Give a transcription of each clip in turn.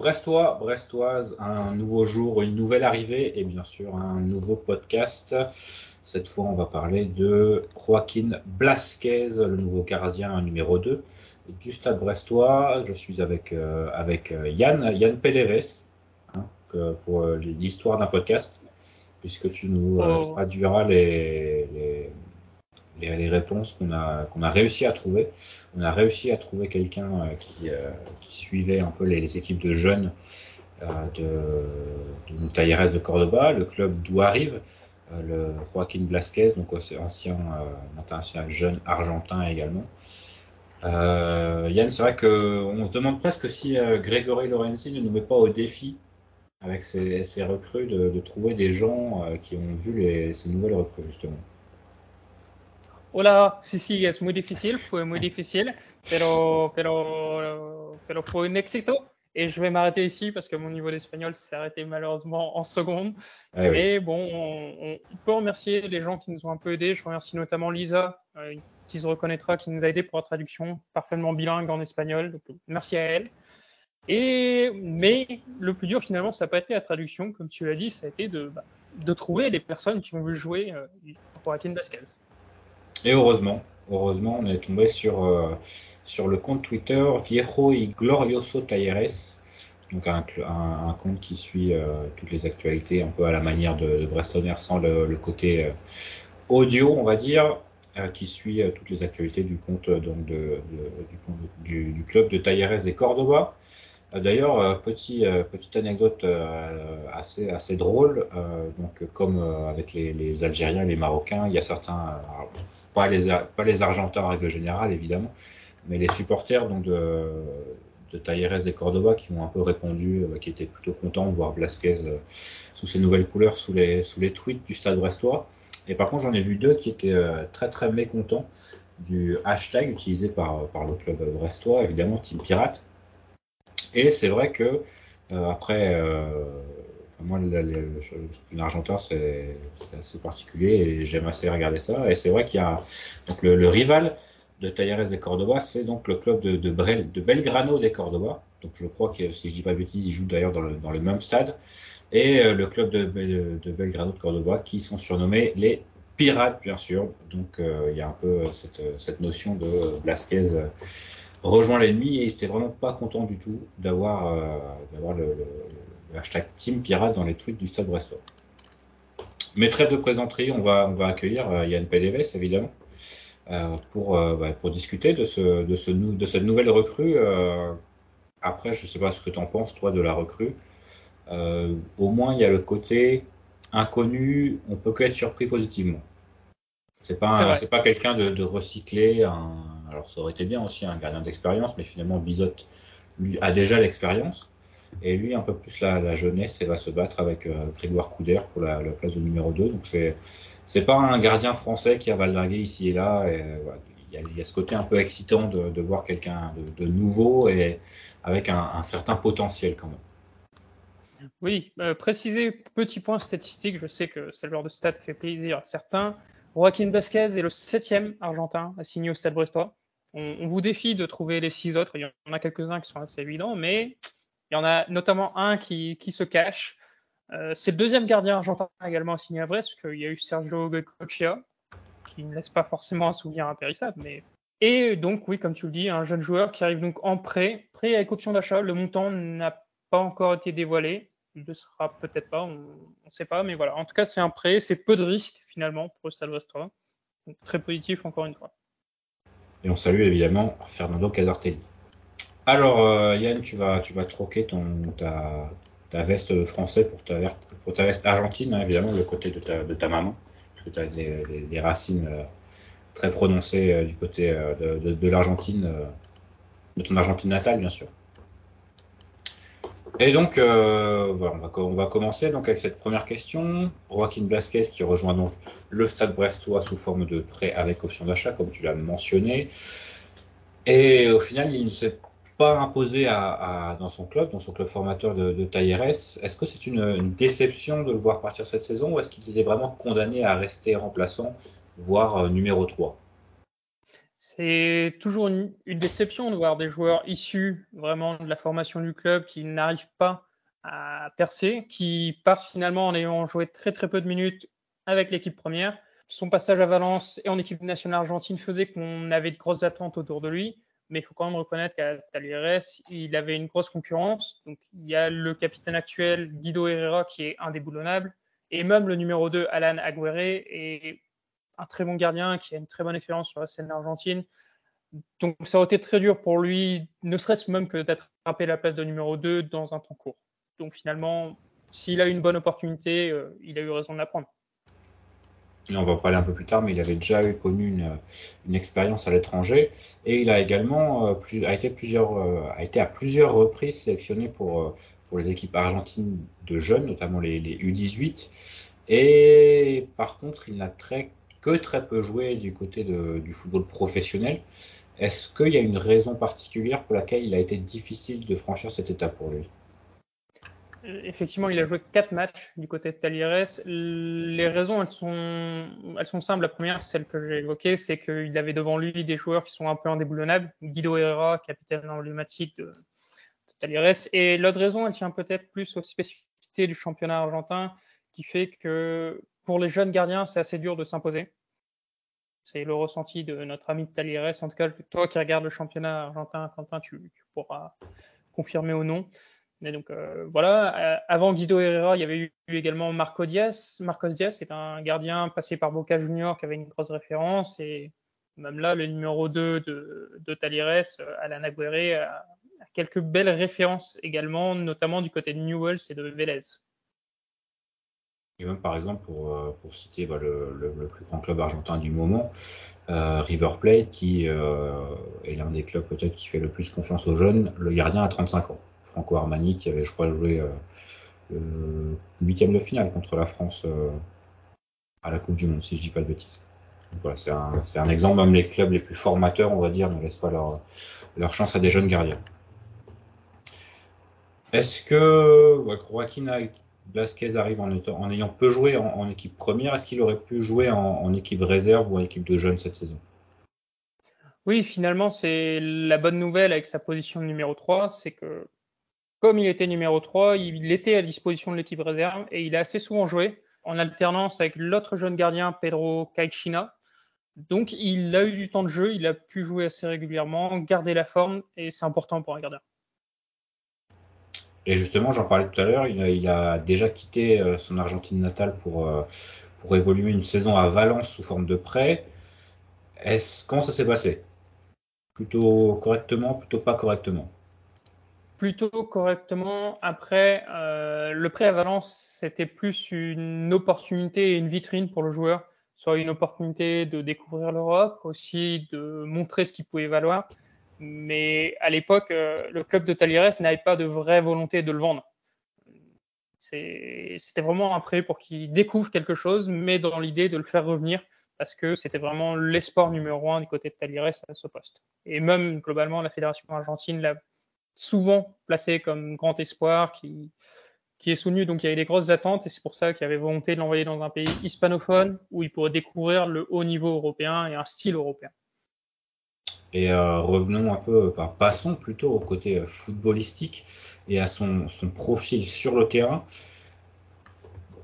Brestoise, un nouveau jour, une nouvelle arrivée et bien sûr un nouveau podcast. Cette fois, on va parler de Joaquín Blasquez, le nouveau gardien numéro 2 du Stade Brestois. Je suis avec Yann Pelleves, pour l'histoire d'un podcast, puisque tu nous traduiras les réponses qu'on a réussi à trouver. On a réussi à trouver quelqu'un qui suivait un peu les équipes de jeunes de Talleres de Cordoba, le club d'où arrive le Joaquín Blasquez, donc ancien jeune argentin également. Yann, c'est vrai qu'on se demande presque si Grégory Lorenzi ne nous met pas au défi avec ses recrues de trouver des gens qui ont vu ces nouvelles recrues justement. Hola, sí, es muy difícil, fue muy difícil, pero fue un éxito. Et je vais m'arrêter ici parce que mon niveau d'espagnol s'est arrêté malheureusement en seconde. Ah, oui. Et bon, on peut remercier les gens qui nous ont un peu aidés. Je remercie notamment Lisa, qui se reconnaîtra, qui nous a aidés pour la traduction, parfaitement bilingue en espagnol. Donc, merci à elle. Mais le plus dur finalement, ça n'a pas été la traduction, comme tu l'as dit, ça a été de trouver les personnes qui ont voulu jouer Joaquín Blasquez. Et heureusement, on est tombé sur le compte Twitter Viejo y Glorioso Talleres, donc un compte qui suit toutes les actualités un peu à la manière de Brestonner sans le côté audio, on va dire, qui suit toutes les actualités du compte donc du club de Talleres de Cordoba. D'ailleurs, petite anecdote assez drôle. Donc, comme avec les Algériens et les Marocains, il y a certains, pas les Argentins en règle générale évidemment, mais les supporters donc de Talleres de Cordoba qui ont un peu répondu, qui étaient plutôt contents de voir Blasquez sous ses nouvelles couleurs, sous les tweets du Stade Brestois. Et par contre, j'en ai vu deux qui étaient très très mécontents du hashtag utilisé par le club brestois, évidemment Team Pirate. Et c'est vrai que après, moi, l'Argentin, c'est assez particulier et j'aime assez regarder ça. Et c'est vrai qu'il y a donc le rival de Talleres de Cordoba, c'est donc le club de Belgrano de Cordoba. Donc je crois que, si je dis pas de bêtises, ils jouent d'ailleurs dans le même stade. Et le club de Belgrano de Cordoba, qui sont surnommés les Pirates, bien sûr. Donc il y a un peu cette notion de Blasquez rejoint l'ennemi et il était vraiment pas content du tout d'avoir le hashtag Team Pirate dans les tweets du Stade Brestois. Mais trêve de plaisanterie, on va accueillir Yann Pelleves évidemment pour discuter de cette nouvelle recrue. Après, je sais pas ce que tu en penses toi de la recrue. Au moins il y a le côté inconnu, on peut qu'être surpris positivement. C'est pas quelqu'un de recyclé. Alors ça aurait été bien aussi un gardien d'expérience, mais finalement Bizot lui a déjà l'expérience et lui un peu plus la jeunesse et va se battre avec Grégoire Couder pour la place de numéro 2. Donc c'est pas un gardien français qui a valdingué ici et là. Et, voilà, il y a ce côté un peu excitant de voir quelqu'un de nouveau et avec un certain potentiel quand même. Oui, préciser petit point statistique, je sais que ce genre de stat fait plaisir à certains. Joaquín Blasquez est le 7e Argentin à signer au Stade Brestois. On vous défie de trouver les 6 autres. Il y en a quelques-uns qui sont assez évidents, mais il y en a notamment un qui se cache. C'est le 2e gardien argentin également à signer à Brest, parce qu'il y a eu Sergio Goycochea, qui ne laisse pas forcément un souvenir impérissable. Et donc, oui, comme tu le dis, un jeune joueur qui arrive donc en prêt avec option d'achat. Le montant n'a pas encore été dévoilé. Il ne sera peut-être pas, on ne sait pas, mais voilà. En tout cas, c'est un prêt, c'est peu de risques finalement pour le Stade Brestois. Donc très positif encore une fois. Et on salue évidemment Fernando Casartelli. Alors Yann, tu vas troquer ta veste de français pour ta veste argentine, hein, évidemment, le côté de ta maman, parce que tu as des racines très prononcées du côté de l'Argentine, de ton Argentine natale, bien sûr. Et donc, voilà, on va commencer donc avec cette première question. Joaquín Blasquez qui rejoint donc le Stade Brestois sous forme de prêt avec option d'achat, comme tu l'as mentionné. Et au final, il ne s'est pas imposé dans son club formateur de Talleres. Est-ce que c'est une déception de le voir partir cette saison ou est-ce qu'il était vraiment condamné à rester remplaçant, voire numéro 3 ? C'est toujours une déception de voir des joueurs issus vraiment de la formation du club qui n'arrivent pas à percer, qui partent finalement en ayant joué très très peu de minutes avec l'équipe première. Son passage à Valence et en équipe nationale argentine faisait qu'on avait de grosses attentes autour de lui, mais il faut quand même reconnaître qu'à Talleres, il avait une grosse concurrence. Donc il y a le capitaine actuel, Guido Herrera, qui est indéboulonnable, et même le numéro 2, Alan Aguirre, est un très bon gardien qui a une très bonne expérience sur la scène argentine. Donc ça aurait été très dur pour lui, ne serait-ce même que d'attraper la place de numéro 2 dans un temps court. Donc finalement, s'il a eu une bonne opportunité, il a eu raison de la prendre. Et on va en parler un peu plus tard, mais il avait déjà connu une expérience à l'étranger et il a également a été à plusieurs reprises sélectionné pour les équipes argentines de jeunes, notamment les U18. Et par contre, il n'a que très peu joué du côté du football professionnel. Est-ce qu'il y a une raison particulière pour laquelle il a été difficile de franchir cette étape pour lui? Effectivement, il a joué 4 matchs du côté de Talleres. Les raisons, elles sont simples. La première, celle que j'ai évoquée, c'est qu'il avait devant lui des joueurs qui sont un peu indéboulonnables. Guido Herrera, capitaine emblématique de Talleres. Et l'autre raison, elle tient peut-être plus aux spécificités du championnat argentin, qui fait que pour les jeunes gardiens, c'est assez dur de s'imposer. C'est le ressenti de notre ami de Talleres. En tout cas, toi qui regardes le championnat argentin, Quentin, tu pourras confirmer ou non. Mais donc voilà, avant Guido Herrera, il y avait eu également Marcos Diaz, qui est un gardien passé par Boca Juniors, qui avait une grosse référence. Et même là, le numéro 2 de Talleres, Alan Aguirre, a quelques belles références également, notamment du côté de Newell's et de Vélez. Et même par exemple, pour citer le plus grand club argentin du moment, River Plate, qui est l'un des clubs peut-être qui fait le plus confiance aux jeunes, le gardien a 35 ans. Franco Armani, qui avait, je crois, joué le huitième de finale contre la France à la Coupe du Monde, si je dis pas de bêtises. Donc voilà, c'est un exemple. Même les clubs les plus formateurs, on va dire, ne laissent pas leur chance à des jeunes gardiens. Est-ce que Joaquin Blasquez arrive en ayant peu joué en équipe première? Est-ce qu'il aurait pu jouer en équipe réserve ou en équipe de jeunes cette saison? Oui, finalement, c'est la bonne nouvelle avec sa position de numéro 3, c'est que comme il était numéro 3, il était à disposition de l'équipe réserve et il a assez souvent joué en alternance avec l'autre jeune gardien, Pedro Caixinha. Donc il a eu du temps de jeu, il a pu jouer assez régulièrement, garder la forme et c'est important pour un gardien. Et justement, j'en parlais tout à l'heure, il a déjà quitté son Argentine natale pour évoluer une saison à Valence sous forme de prêt. Comment ça s'est passé? Plutôt correctement, plutôt pas correctement? Plutôt correctement. Après, le prêt à Valence, c'était plus une opportunité et une vitrine pour le joueur, soit une opportunité de découvrir l'Europe, aussi de montrer ce qu'il pouvait valoir. Mais à l'époque, le club de Talleres n'avait pas de vraie volonté de le vendre. C'était vraiment un prêt pour qu'il découvre quelque chose, mais dans l'idée de le faire revenir, parce que c'était vraiment l'espoir numéro 1 du côté de Talleres à ce poste. Et même globalement, la fédération argentine l'a souvent placé comme grand espoir qui est soutenu. Donc il y avait des grosses attentes et c'est pour ça qu'il y avait volonté de l'envoyer dans un pays hispanophone où il pourrait découvrir le haut niveau européen et un style européen. Et revenons un peu, passons plutôt au côté footballistique et à son profil sur le terrain.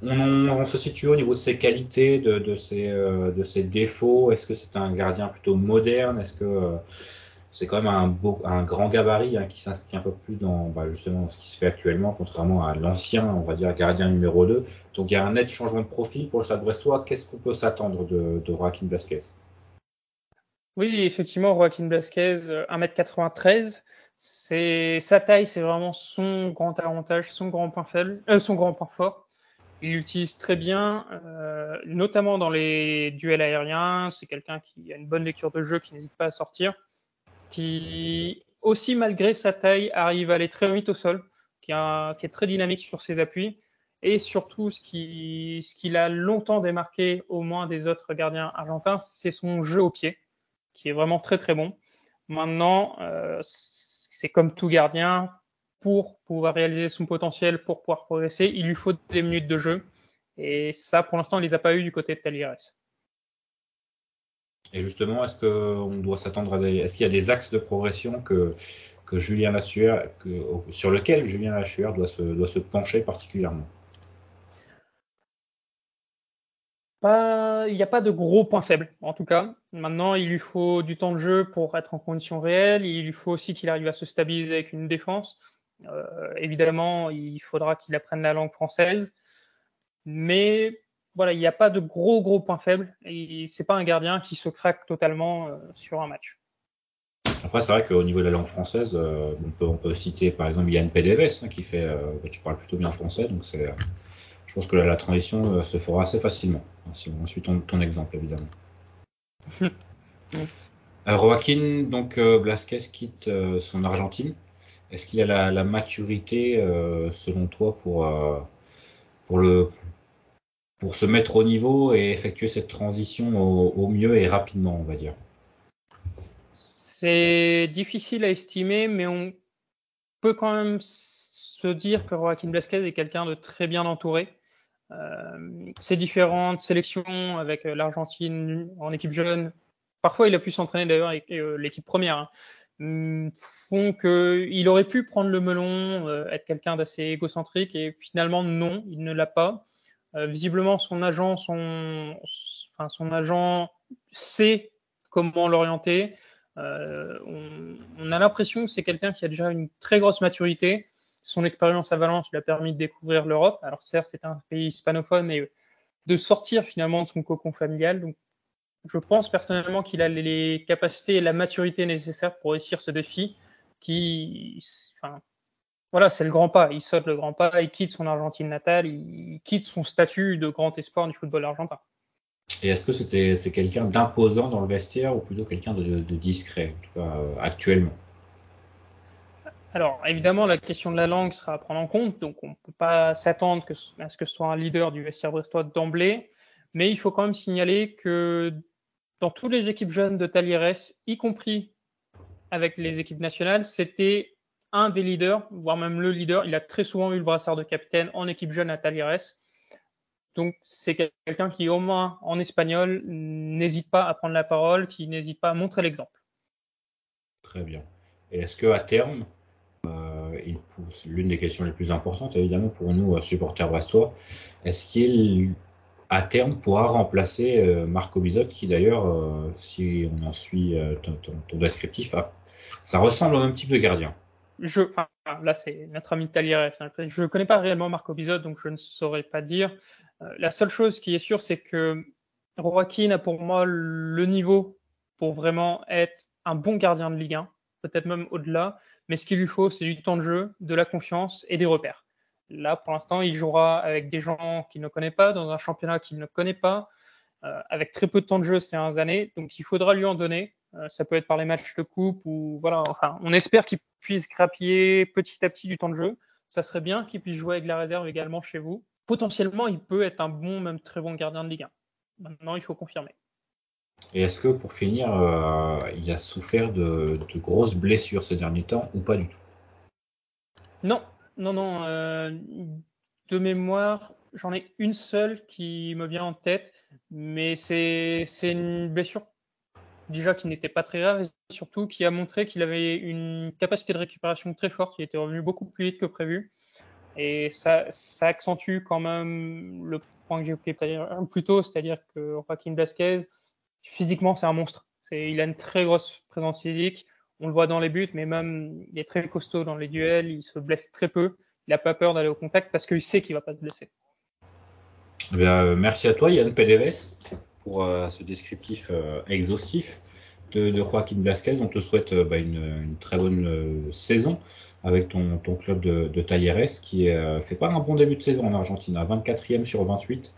On se situe au niveau de ses qualités, de ses défauts. Est-ce que c'est un gardien plutôt moderne? Est-ce que c'est quand même un grand gabarit qui s'inscrit un peu plus dans justement ce qui se fait actuellement, contrairement à l'ancien, on va dire, gardien numéro 2. Donc il y a un net changement de profil pour le Stade Brestois. Qu'est-ce qu'on peut s'attendre de Joaquin Blasquez? Oui, effectivement, Joaquin Blasquez, 1m93, sa taille, c'est vraiment son grand avantage, son grand point faible, son grand point fort. Il l'utilise très bien, notamment dans les duels aériens. C'est quelqu'un qui a une bonne lecture de jeu, qui n'hésite pas à sortir, qui aussi malgré sa taille arrive à aller très vite au sol, qui est très dynamique sur ses appuis. Et surtout, ce qui l'a longtemps démarqué au moins des autres gardiens argentins, c'est son jeu au pied, qui est vraiment très très bon. Maintenant, c'est comme tout gardien, pour pouvoir réaliser son potentiel, pour pouvoir progresser, il lui faut des minutes de jeu. Et ça, pour l'instant, il les a pas eu du côté de Talleres. Et justement, est-ce qu'on doit s'attendre est-ce qu'il y a des axes de progression que Julien Lassuer, sur lequel Julien Lassuer doit se pencher particulièrement? Il n'y a pas de gros points faibles, en tout cas. Maintenant, il lui faut du temps de jeu pour être en condition réelle. Il lui faut aussi qu'il arrive à se stabiliser avec une défense. Évidemment, il faudra qu'il apprenne la langue française. Mais voilà, il n'y a pas de gros points faibles. Et c'est pas un gardien qui se craque totalement sur un match. Après, c'est vrai qu'au niveau de la langue française, on peut citer par exemple Yann Pédéves, hein, tu parles plutôt bien français, donc je pense que la transition se fera assez facilement, hein, si on suit ton exemple évidemment. Joaquín, donc Blasquez quitte son Argentine. Est-ce qu'il a la maturité, selon toi, pour le, pour se mettre au niveau et effectuer cette transition au mieux et rapidement, on va dire? C'est difficile à estimer, mais on peut quand même se dire que Joaquin Blasquez est quelqu'un de très bien entouré. Ses différentes sélections avec l'Argentine en équipe jeune, parfois il a pu s'entraîner d'ailleurs avec l'équipe première, font qu'il aurait pu prendre le melon, être quelqu'un d'assez égocentrique, et finalement non, il ne l'a pas. Visiblement, son agent sait comment l'orienter. On a l'impression que c'est quelqu'un qui a déjà une très grosse maturité. Son expérience à Valence lui a permis de découvrir l'Europe. Alors certes, c'est un pays hispanophone, mais de sortir finalement de son cocon familial. Donc, je pense personnellement qu'il a les capacités et la maturité nécessaires pour réussir ce défi. Enfin, voilà, c'est le grand pas. Il saute le grand pas, il quitte son Argentine natale, il quitte son statut de grand espoir du football argentin. Et est-ce que c'est quelqu'un d'imposant dans le vestiaire ou plutôt quelqu'un de discret, en tout cas actuellement? Alors, évidemment, la question de la langue sera à prendre en compte, donc on ne peut pas s'attendre à ce que ce soit un leader du vestiaire brestois d'emblée, mais il faut quand même signaler que dans toutes les équipes jeunes de Talleres, y compris avec les équipes nationales, c'était un des leaders, voire même le leader. Il a très souvent eu le brassard de capitaine en équipe jeune à Talleres. Donc, c'est quelqu'un qui, au moins en espagnol, n'hésite pas à prendre la parole, qui n'hésite pas à montrer l'exemple. Très bien. Et est-ce que à terme, l'une des questions les plus importantes évidemment pour nous supporters brestois, est-ce qu'il à terme pourra remplacer Marco Bizot qui d'ailleurs, si on en suit ton descriptif, ça ressemble au même type de gardien. Là, c'est notre ami Talieres. Je ne connais pas réellement Marco Bizot, donc je ne saurais pas dire. La seule chose qui est sûre, c'est que Joaquin a pour moi le niveau pour vraiment être un bon gardien de Ligue 1, peut-être même au-delà. Mais ce qu'il lui faut, c'est du temps de jeu, de la confiance et des repères. Là, pour l'instant, il jouera avec des gens qu'il ne connaît pas, dans un championnat qu'il ne connaît pas, avec très peu de temps de jeu ces dernières années. Donc, il faudra lui en donner. Ça peut être par les matchs de coupe ou voilà. Enfin, on espère qu'il puisse grappiller petit à petit du temps de jeu. Ça serait bien qu'il puisse jouer avec la réserve également chez vous. Potentiellement, il peut être un bon, même très bon gardien de Ligue 1. Maintenant, il faut confirmer. Et est-ce que pour finir, il a souffert de grosses blessures ces derniers temps ou pas du tout? Non, non. De mémoire, j'en ai une seule qui me vient en tête, mais c'est une blessure déjà qui n'était pas très grave et surtout qui a montré qu'il avait une capacité de récupération très forte, qui était revenu beaucoup plus vite que prévu. Et ça accentue quand même le point que j'ai évoqué plus tôt, c'est-à-dire que Joaquin Blasquez, physiquement, c'est un monstre. Il a une très grosse présence physique. On le voit dans les buts, mais même il est très costaud dans les duels. Il se blesse très peu. Il n'a pas peur d'aller au contact parce qu'il sait qu'il ne va pas se blesser. Eh bien, merci à toi, Yann Pédéves, pour ce descriptif exhaustif de Joaquín Blasquez. On te souhaite une très bonne saison avec ton club de Talleres qui fait pas un bon début de saison en Argentine, à 24e sur 28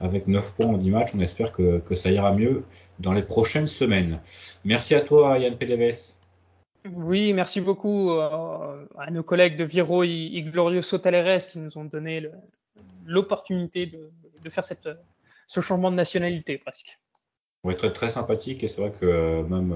avec 9 points en 10 matchs. On espère que ça ira mieux dans les prochaines semaines. Merci à toi, Yann Pédéves. Oui, merci beaucoup à nos collègues de Viro y Glorioso Talleres qui nous ont donné l'opportunité de faire ce changement de nationalité presque. On est très, très sympathique et c'est vrai que même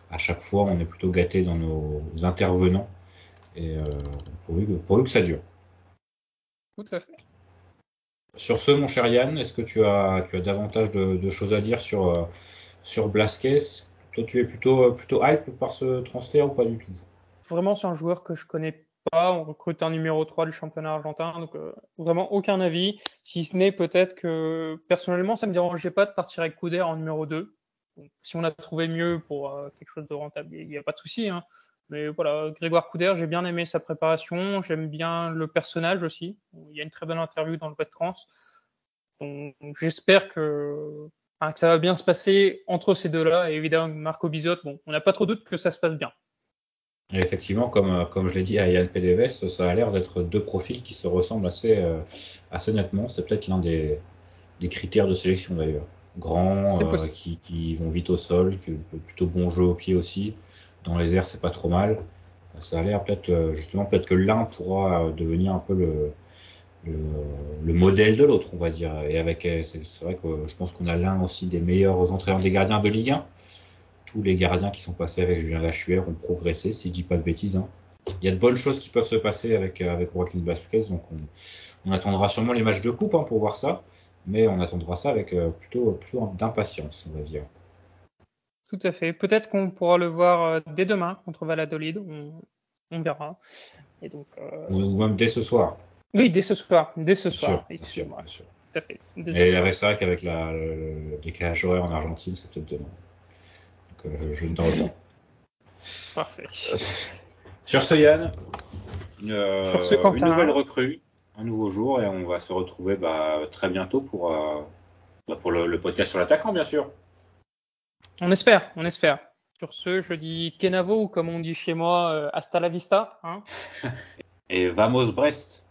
à chaque fois, on est plutôt gâté dans nos intervenants et pourvu que ça dure. Tout à fait. Sur ce, mon cher Yann, est-ce que tu as davantage de choses à dire sur Blasquez, toi tu es plutôt hype par ce transfert ou pas du tout? Vraiment, c'est un joueur que je connais pas. On recrute un numéro 3 du championnat argentin, donc vraiment aucun avis. Si ce n'est peut-être que personnellement, ça me dérangeait pas de partir avec Couder en numéro 2. Donc, si on a trouvé mieux pour quelque chose de rentable, il n'y a pas de souci. Hein. Mais voilà, Grégoire Couder, j'ai bien aimé sa préparation. J'aime bien le personnage aussi. Il y a une très bonne interview dans le West France. Donc, j'espère que ça va bien se passer entre ces deux-là. Et évidemment, Marco Bizot, bon, on n'a pas trop de doute que ça se passe bien. Et effectivement, comme je l'ai dit à Yann Péléves, ça a l'air d'être deux profils qui se ressemblent assez nettement. C'est peut-être l'un des critères de sélection d'ailleurs. Grands, C'est possible. qui vont vite au sol, plutôt bon jeu au pied aussi. Dans les airs, c'est pas trop mal. Ça a l'air justement, peut-être que l'un pourra devenir un peu le, le modèle de l'autre, on va dire. Et c'est vrai que je pense qu'on a l'un aussi des meilleurs entraîneurs des gardiens de Ligue 1. Tous les gardiens qui sont passés avec Julien Lachuer ont progressé, si je dis pas de bêtises. Hein. Il y a de bonnes choses qui peuvent se passer avec Joaquin Vázquez, donc on attendra sûrement les matchs de coupe pour voir ça, mais on attendra ça avec plutôt d'impatience, on va dire. Tout à fait. Peut-être qu'on pourra le voir dès demain contre Valladolid. On verra. Et donc, Ou même dès ce soir, oui, dès ce soir. Dès ce bien sûr, soir. bien sûr, Excusez-moi. bien sûr. Tout à fait. Dès ce Et soir. c'est vrai qu'avec le décalage horaire en Argentine, c'est peut-être demain. Donc je ne dors pas. Parfait. Sur ce, Yann, Sur ce, une nouvelle Quentin, recrue, un nouveau jour, et on va se retrouver très bientôt pour le podcast sur l'attaquant, bien sûr. on espère, on espère. Sur ce, je dis Kenavo, ou comme on dit chez moi, hasta la vista. Hein. Et vamos Brest!